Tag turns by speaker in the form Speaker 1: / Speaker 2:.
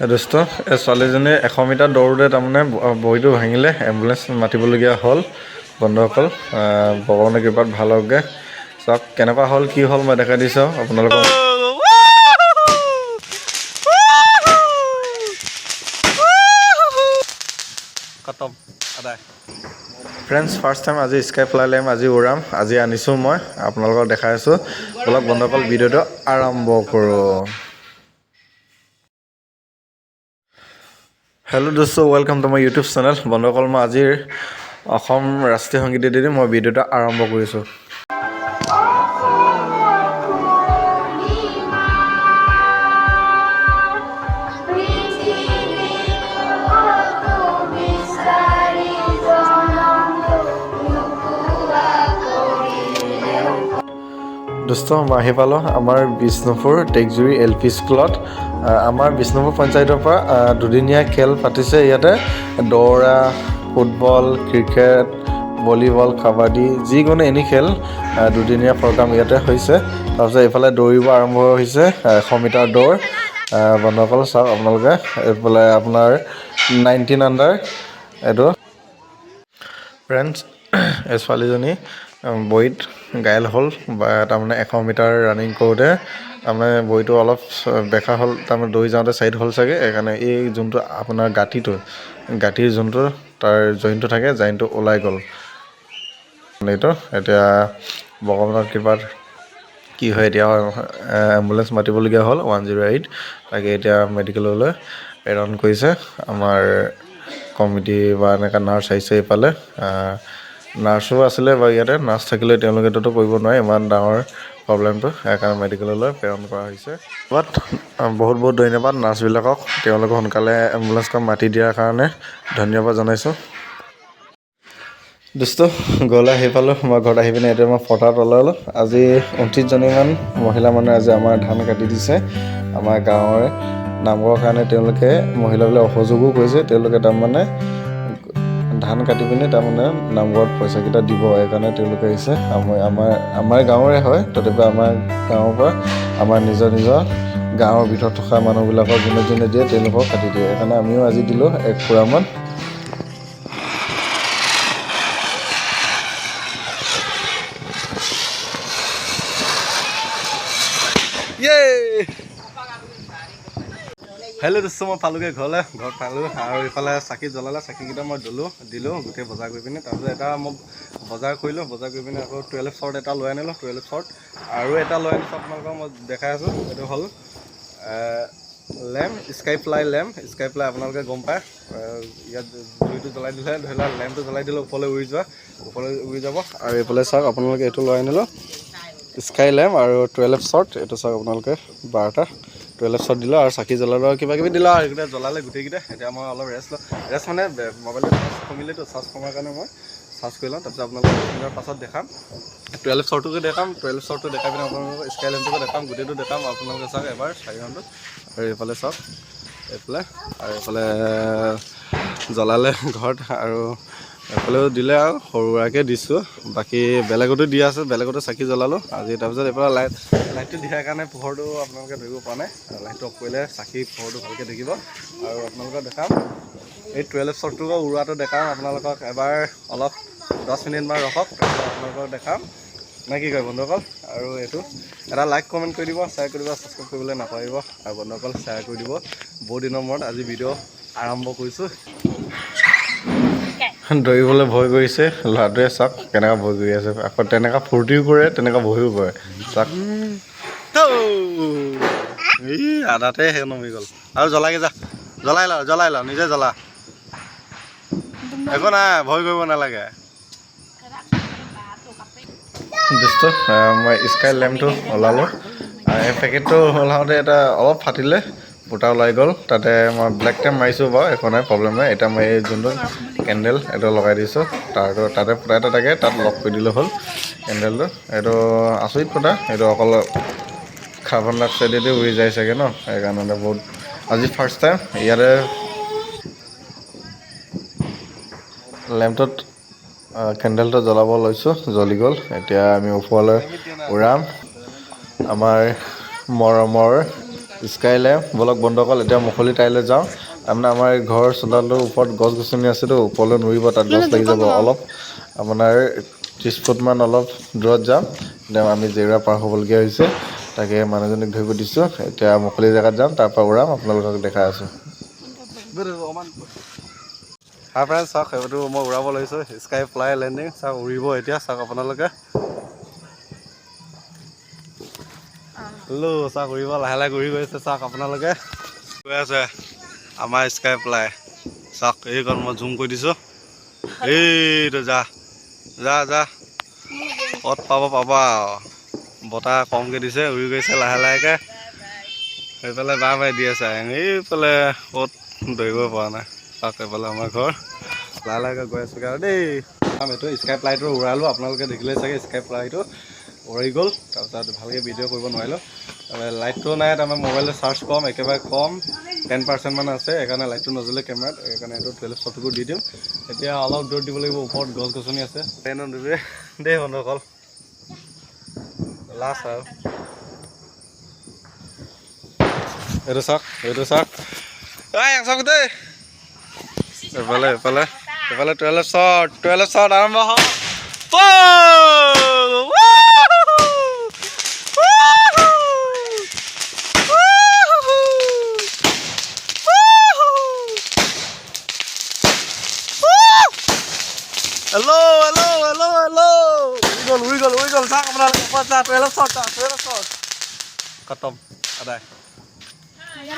Speaker 1: দোস্ত এই ছোৱালীজনী 100 মিটাৰ দৌৰোতে তাৰমানে ভৰিটো ভাঙিলে এম্বুলেঞ্চ মাতিবলগীয়া হ'ল বন্ধুসকল ভগৱানৰ কৃপাত ভাল হওকগৈ চাওক কেনেকুৱা হ'ল কি হ'ল মই দেখাই দিছোঁ আপোনালোকক খতম আদায় ফ্ৰেণ্ডছ ফাৰ্ষ্ট টাইম আজি স্কাই ফ্লাই লেম আজি উৰাম আজি আনিছোঁ মই আপোনালোকক দেখাই আছোঁ অলপ বন্ধুসকল ভিডিঅ'টো আৰম্ভ কৰোঁ হেল্ল' দোস্ত welcome to my YouTube channel বন্ধুসকল মই আজিৰ অসম ৰাষ্ট্ৰীয় সংগীতেদি মই ভিডিঅ'টো আৰম্ভ কৰিছোঁ দোস্ত মই আহি পালোঁ আমাৰ বিষ্ণুপুৰ টেকজুৰি LP স্কুলত আমাৰ বিষ্ণুপুৰ পঞ্চায়তৰ পৰা দুদিনীয়া খেল পাতিছে ইয়াতে দৌৰা ফুটবল ক্ৰিকেট ভলীবল কাবাডী যিকোনো এনি খেল দুদিনীয়া প্ৰগ্ৰাম ইয়াতে হৈছে তাৰপিছত এইফালে দৌৰিব আৰম্ভ হৈছে 100 মিটাৰ দৌৰ বন্ধুসকল চাওক আপোনালোকে এইফালে আপোনাৰ 19 আণ্ডাৰ এইটো ফ্ৰেণ্ডছ এই ছোৱালীজনী বহীত ঘাইল হ'ল বা তাৰমানে 100 মিটাৰ ৰানিং কৰোঁতে তাৰমানে বহীটো অলপ বেকা হ'ল তাৰমানে দৌৰি যাওঁতে ছাইড হ'ল চাগে সেইকাৰণে এই যোনটো আপোনাৰ গাঁঠিৰ যোনটো তাৰ জইনটো থাকে জইনটো ওলাই গ'ল এইটো এতিয়া ভগৱানৰ কৃপাত কি হয় এতিয়া এম্বুলেঞ্চ মাতিবলগীয়া হ'ল 108 তাকে এতিয়া মেডিকেললৈ প্ৰেৰণ কৰিছে আমাৰ কমিটি বা এনেকুৱা নাৰ্ছ আহিছে এইফালে নাৰ্ছো আছিলে বা ইয়াতে নাৰ্ছ থাকিলে তেওঁলোকেতো কৰিব নোৱাৰে ইমান ডাঙৰ প্ৰব্লেমটো সেইকাৰণে মেডিকেললৈ প্ৰেৰণ কৰা হৈছে বহুত বহুত ধন্যবাদ নাৰ্ছবিলাকক তেওঁলোকে সোনকালে এম্বুলেঞ্চখন মাতি দিয়াৰ কাৰণে ধন্যবাদ জনাইছোঁ দোস্ত গ'লে আহি পালোঁ মই ঘৰত আহি পিনে এতিয়া মই ফটাত ওলালোঁ আজি 29জনীমান মহিলা মানুহে আজি আমাৰ ধান কাটি দিছে আমাৰ গাঁৱৰে নামঘৰৰ কাৰণে তেওঁলোকে মহিলাবিলাক অসহযোগো কৰিছে তেওঁলোকে তাৰমানে ধান কাটি পিনি তাৰমানে নামঘৰত পইচাকেইটা দিব সেইকাৰণে তেওঁলোকে আহিছে আমাৰ গাঁৱৰে হয় তথাপি আমাৰ গাঁৱৰ পৰা আমাৰ নিজৰ গাঁৱৰ ভিতৰত থকা মানুহবিলাকৰ যোনে যোনে দিয়ে তেওঁলোকক কাটি দিয়ে সেইকাৰণে আমিও আজি দিলোঁ 1 পুৰামান হেল্ল' দোস্ত মই পালোঁগৈ ঘৰত পালোঁ আৰু এইফালে চাকি জ্বলালে চাকিকেইটা মই দিলোঁ গোটেই বজাৰ কৰি পিনে তাৰপিছত এটা মই বজাৰ কৰিলোঁ বজাৰ কৰি পিনে আকৌ 12 শ্বৰ্ট এটা লৈ আনিলোঁ 12 শ্বৰ্ট আৰু এটা লৈ আনিছোঁ আপোনালোকক মই দেখাই আছোঁ এইটো হ'ল লেম্প স্কাই ফ্লাই আপোনালোকে গম পায় ইয়াত জুইটো জ্বলাই দিলে ধৰি লওক লেম্পটো জ্বলাই দিলে ওপৰলৈ উৰি যাব আৰু এইফালে চাওক আপোনালোকে এইটো লৈ আনিলোঁ স্কাই লেম্প আৰু 12 শ্বৰ্ট এইটো চাওক আপোনালোকে 12টা 12 শ্বৰ্ট দিলোঁ আৰু চাকি জ্বলালোঁ আৰু কিবা কিবি দিলোঁ আৰু এইকেইটা জ্বলালে গোটেইকেইটা এতিয়া মই অলপ ৰেষ্ট মানে মোবাইলটো চাৰ্জ কমিলেতো চাৰ্জ কমাৰ কাৰণে মই চাৰ্জ কৰি লওঁ তাৰপিছত আপোনালোকক দিনৰ পাছত দেখাম 12 শ্বৰ্টটোকে দেখাম 12 শ্বৰ্টটো দেখাই পিনে আপোনালোকক স্কাই লেম্পটোকে দেখাম গোটেইটো দেখাম আপোনালোকে চাওক এবাৰ 4 ৰাউণ্ডত আৰু এইফালে চাওক এইফালে আৰু এইফালে জ্বলালে ঘৰত আৰু এইফালেও দিলে আৰু সৰু সুৰাকৈ দিছোঁ বাকী বেলেগতো দিয়া আছে বেলেগতো চাকি জ্বলালোঁ আজি তাৰপিছত এইফালে লাইটটো দিয়াৰ কাৰণে পোহৰটো আপোনালোকে ধৰিব পৰা নাই লাইটটো অফ কৰিলে চাকি পোহৰটো ভালকৈ দেখিব আৰু আপোনালোকক দেখাম এই 12 শ্বৰ্টটো উৰুৱাটো দেখাম আপোনালোকক এবাৰ অলপ 10 মিনিটমান ৰখক তাৰপিছত আপোনালোকক দেখাম নে কি কয় বন্ধুসকল আৰু এইটো এটা লাইক কমেণ্ট কৰি দিব শ্বেয়াৰ কৰিব ছাবস্ক্ৰাইব কৰিবলৈ নাপাহৰিব আৰু বন্ধুসকল শ্বেয়াৰ কৰি দিব বহুত দিনৰ মূৰত আজি ভিডিঅ' আৰম্ভ কৰিছোঁ দৌৰিবলৈ ভয় কৰিছে ল'ৰাটোৱে চাওক কেনেকুৱা ভয় কৰি আছে আকৌ তেনেকুৱা ফূৰ্তিও কৰে তেনেকুৱা ভয়ো কৰে চাওক এই আধাতে শেষ নমি গ'ল আৰু জ্বলাই ল নিজে জ্বলা একো নাই ভয় কৰিব নালাগে দোস্ত মই স্কাই লেম্পটো ওলালোঁ এই পেকেটটো ওলাওঁতে এটা অলপ ফাটিলে ফুটা ওলাই গ'ল তাতে মই ব্লেক টেপ মাৰিছোঁ বাৰু একো নাই প্ৰব্লেম নাই এতিয়া মই এই যোনটো কেণ্ডেল এইটো লগাই দিছোঁ তাতে ফুটা এটা থাকে তাত লক কৰি দিলে হ'ল কেণ্ডেলটো এইটো আচৰিত ফুটা এইটো অকল কাৰ্বন ডাই অক্সাইডেদি উৰি যায় চাগে ন সেইকাৰণে বহুত আজি ফাৰ্ষ্ট টাইম ইয়াতে লেম্পটোত কেণ্ডেলটো জ্বলাব লৈছোঁ জ্বলি গ'ল এতিয়া আমি ওপৰলৈ উৰাম আমাৰ মৰমৰ স্কাইলে বলক বন্ধুসকল এতিয়া মুকলি ঠাইলৈ যাওঁ তাৰমানে আমাৰ ঘৰৰ চোতালটোৰ ওপৰত গছ গছনি আছেতো ওপৰলৈ নুৰিব তাত গছ লাগি যাব অলপ আপোনাৰ 30 ফুটমান অলপ দূৰত যাম আমি জেওৰা পাৰ হ'বলগীয়া হৈছে তাকে মানুহজনীক ধৰিব দিছোঁ এতিয়া মুকলি জেগাত যাম তাৰ পৰা উৰাম আপোনালোকক দেখাই আছোঁ হাই ফ্ৰেণ্ডছ চাওক সেইটো মই উৰাব লৈছোঁ স্কাই ফ্লাই লেণ্ডিং চাওক উৰিব এতিয়া চাওক আপোনালোকে হেল্ল' চাওক উৰিব লাহে লাহে উৰি গৈছে চাওক আপোনালোকে গৈ আছে আমাৰ স্কাই ফ্লাই চাওক এইকণ মই জুম কৰি দিছোঁ এইটো যা যা যা ক'ত পাবা বতাহ কমকৈ দিছে উৰি গৈছে লাহে লাহেকৈ সেইফালে বাঁহ বাই দি আছে এইফালে ক'ত ধৰিব পৰা নাই চাওক এইফালে আমাৰ ঘৰ লাহে লাহেকৈ গৈ আছোঁ আৰু দেই এইটো স্কাই ফ্লাইটো উৰালোঁ আপোনালোকে দেখিলে চাগে স্কাই ফ্লাইটো উৰি গ'ল তাৰপিছত ভালকৈ ভিডিঅ' কৰিব নোৱাৰিলোঁ লাইটটো নাই তাৰমানে মোবাইলৰ চাৰ্জ কম একেবাৰে কম 10% মান আছে সেইকাৰণে লাইটটো নজ্বলে কেমেৰাত সেইকাৰণে এইটো 12 শ্বটটো দি দিম এতিয়া অলপ দূৰত দিব লাগিব ওপৰত গছ গছনি আছে ট্ৰেইনত দিবি দেই বন্ধুসকল লাষ্ট আৰু এইটো চাওক চাওক দেই এইফালে 12 শ্বট আৰম্ভ হওক Hello. উৰি গ'ল চাওক আপোনালোকে 12 শ্বট খতম আদায়